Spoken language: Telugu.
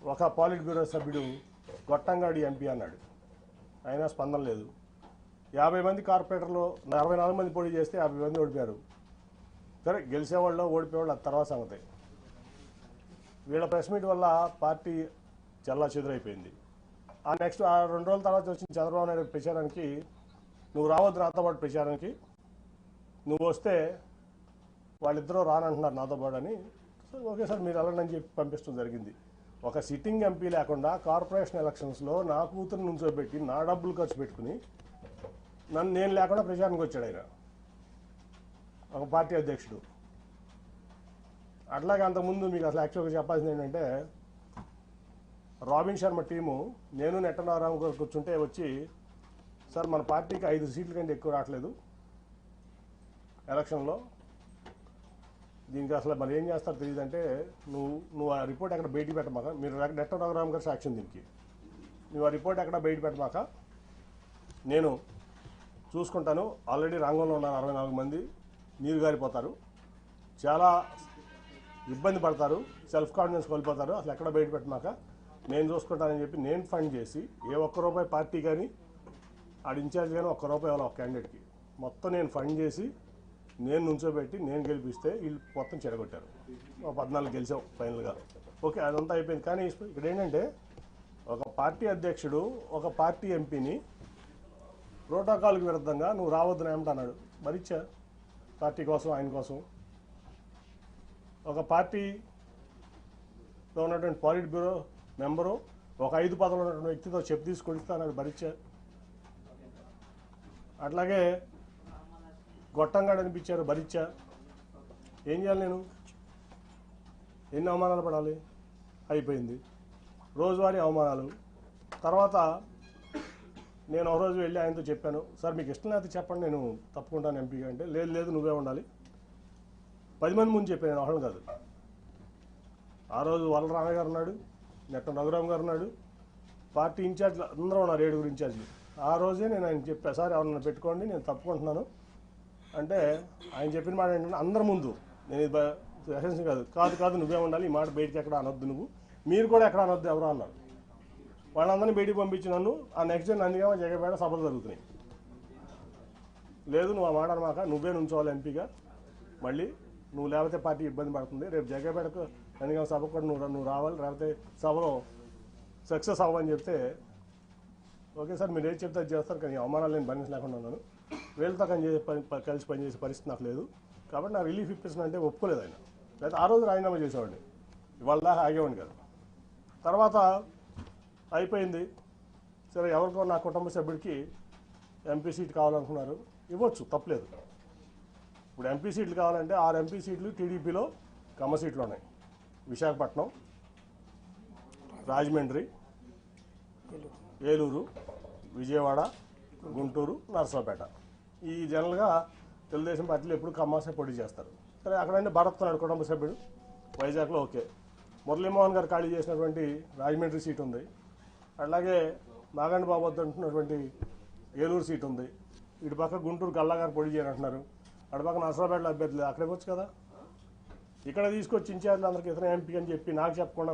ఒక పాలిట్ బ్యూరో సభ్యుడు గొట్టంగాడి ఎంపీ అన్నాడు, అయినా స్పందన లేదు. 50 మంది కార్పొరేటర్లు 64 మంది పోటీ చేస్తే 50 మంది ఓడిపోయారు. సరే, గెలిచేవాళ్ళు ఓడిపోయేవాళ్ళు అది తర్వాత సంగతి. వీళ్ళ ప్రెస్ మీట్ వల్ల పార్టీ చల్లా చెదురైపోయింది. ఆ నెక్స్ట్ 2 రోజుల తర్వాత వచ్చిన చంద్రబాబు నాయుడు ప్రచారానికి, నువ్వు రావద్దు నాతో పాటు ప్రచారానికి, నువ్వు వస్తే వాళ్ళిద్దరూ రానంటున్నారు నాతో పాటు అని. ఓకే సార్ మీరు వెళ్ళండి చెప్పి పంపించడం జరిగింది. ఒక సిట్టింగ్ ఎంపీ లేకుండా కార్పొరేషన్ ఎలక్షన్స్లో నా కూతురు నుంచోబెట్టి నా డబ్బులు ఖర్చు పెట్టుకుని నేను లేకుండా ప్రచారానికి వచ్చాడు ఆయన, ఒక పార్టీ అధ్యక్షుడు. అట్లాగే అంతకుముందు మీకు అసలు యాక్చువల్గా చెప్పాల్సింది ఏంటంటే, రాబిన్ శర్మ టీము నేను నెట్టనారాయణ గారు కూర్చుంటే వచ్చి, సార్ మన పార్టీకి 5 సీట్ల కంటే ఎక్కువ రావట్లేదు ఎలక్షన్లో, దీనికి అసలు మరి ఏం చేస్తారో తెలియదు అంటే, నువ్వు ఆ రిపోర్ట్ ఎక్కడ బయట పెట్టమాక, మీరు నెట్టనారాయణ గారు సాక్ష్యం దీనికి, నువ్వు ఆ రిపోర్ట్ ఎక్కడ బయట పెట్టమాక, నేను చూసుకుంటాను. ఆల్రెడీ రంగంలో ఉన్నారు 64 మంది, నీరు గారిపోతారు, చాలా ఇబ్బంది పడతారు, సెల్ఫ్ కాన్ఫిడెన్స్ కోల్పోతారు, అసలు ఎక్కడ బయట పెట్టమాక నేను చూసుకుంటానని చెప్పి నేను ఫండ్ చేసి, ఏ ₹1 పార్టీ కానీ ఆడ ఇన్ఛార్జ్ కానీ ₹1 ఇవ్వాలి ఒక క్యాండిడేట్కి, మొత్తం నేను ఫండ్ చేసి నేను నుంచోబెట్టి నేను గెలిపిస్తే వీళ్ళు మొత్తం చెడగొట్టారు. 14 గెలిచాం ఫైనల్గా. ఓకే, అదంతా అయిపోయింది. కానీ ఇక్కడ ఏంటంటే, ఒక పార్టీ అధ్యక్షుడు ఒక పార్టీ ఎంపీని ప్రోటోకాల్కి విరుద్ధంగా నువ్వు రావద్దని ఏమంటున్నాడు, మరిచ్చా పార్టీ కోసం ఆయన కోసం. ఒక పార్టీలో ఉన్నటువంటి పాలిట్ బ్యూరో మెంబరు ఒక 5 పదవులు ఉన్నటువంటి వ్యక్తితో చెప్పు తీసుకొడిస్తానని భరించా. అట్లాగే గొట్టంగాడు అనిపించారు, భరించా. ఏం చేయాలి నేను? ఎన్ని అవమానాలు పడాలి? అయిపోయింది రోజువారీ అవమానాలు. తర్వాత నేను ఒక రోజు వెళ్ళి ఆయనతో చెప్పాను, సార్ మీకు ఇష్టం లేకపోతే చెప్పండి నేను తప్పుకుంటాను ఎంపీగా అంటే, లేదు లేదు నువ్వే ఉండాలి. 10 మంది ముందు చెప్పాను, నేను ఒకళ్ళు కాదు. ఆ రోజు వల్లరామయ్య గారు ఉన్నాడు, నెట్టం రఘురామ్ గారు ఉన్నాడు, పార్టీ ఇన్ఛార్జ్లు అందరూ ఉన్నారు, 7 ఇన్ఛార్జ్లు. ఆ రోజే నేను ఆయన చెప్పా, సార్ ఎవరన్నా పెట్టుకోండి నేను తప్పుకుంటున్నాను అంటే, ఆయన చెప్పిన మాట ఏంటంటే, అందరి ముందు, నేను ఇది ఎసెన్స్ కాదు కాదు నువ్వే ఉండాలి, ఈ మాట బయటికి ఎక్కడ అనొద్దు, నువ్వు మీరు కూడా ఎక్కడ అనొద్దు ఎవరో అన్నారు. వాళ్ళందరినీ బయటికి పంపించి నన్ను ఆ నెక్స్ట్ డే నందిగామ జగపేట సభలు జరుగుతున్నాయి. లేదు నువ్వు ఆ మాట అనమాక, నువ్వే నుంచోవాలి ఎంపీగా, మళ్ళీ నువ్వు లేకపోతే పార్టీ ఇబ్బంది పడుతుంది, రేపు జగపేటకు నందిగామ సభకు కూడా నువ్వు రావాలి, లేకపోతే సభలో సక్సెస్ అవ్వని చెప్తే, ఓకే సార్ మీరు ఏది చెప్తే అది చేస్తారు, కానీ అవమానాలు నేను భరించలేకుండా ఉన్నాను, వీళ్ళతో కలిసి పనిచేసే పరిస్థితి నాకు లేదు, కాబట్టి నా రిలీఫ్ ఇప్పిస్తున్నా అంటే ఒప్పుకోలేదు ఆయన. లేకపోతే ఆ రోజు రాజీనామా చేసేవాడిని, ఇవాళ దాకా ఆగేవాడిని కాదు. తర్వాత అయిపోయింది. సరే, ఎవరికో నా కుటుంబ సభ్యుడికి ఎంపీ సీట్ కావాలనుకున్నారు, ఇవ్వచ్చు, తప్పలేదు. ఇప్పుడు ఎంపీ సీట్లు కావాలంటే 6 ఎంపీ సీట్లు టీడీపీలో కమ్మ సీట్లు ఉన్నాయి. విశాఖపట్నం, రాజమండ్రి, ఏలూరు, విజయవాడ, గుంటూరు, నరసరావుపేట. ఈ జనరల్గా తెలుగుదేశం పార్టీలో ఎప్పుడు కమ్మాసే పోటీ చేస్తారు. సరే, అక్కడంటే భరత్ నాడు కుటుంబ సభ్యుడు వైజాగ్లో ఓకే. మురళీమోహన్ గారు ఖాళీ చేసినటువంటి రాజమండ్రి సీట్ ఉంది. అలాగే నాగండి బాబు అంటున్నటువంటి ఏలూరు సీట్ ఉంది. ఇటు పక్క గుంటూరు గల్లా గారు పోటీ చేయాలంటున్నారు. అటు పక్క నరసరావుపేటలో అభ్యర్థులు, అక్కడికి వచ్చు కదా. ఇక్కడ తీసుకొచ్చి ఇన్ఛార్జ్లు అందరికీ ఇతర ఎంపీ అని చెప్పి నాకు చెప్పకుండా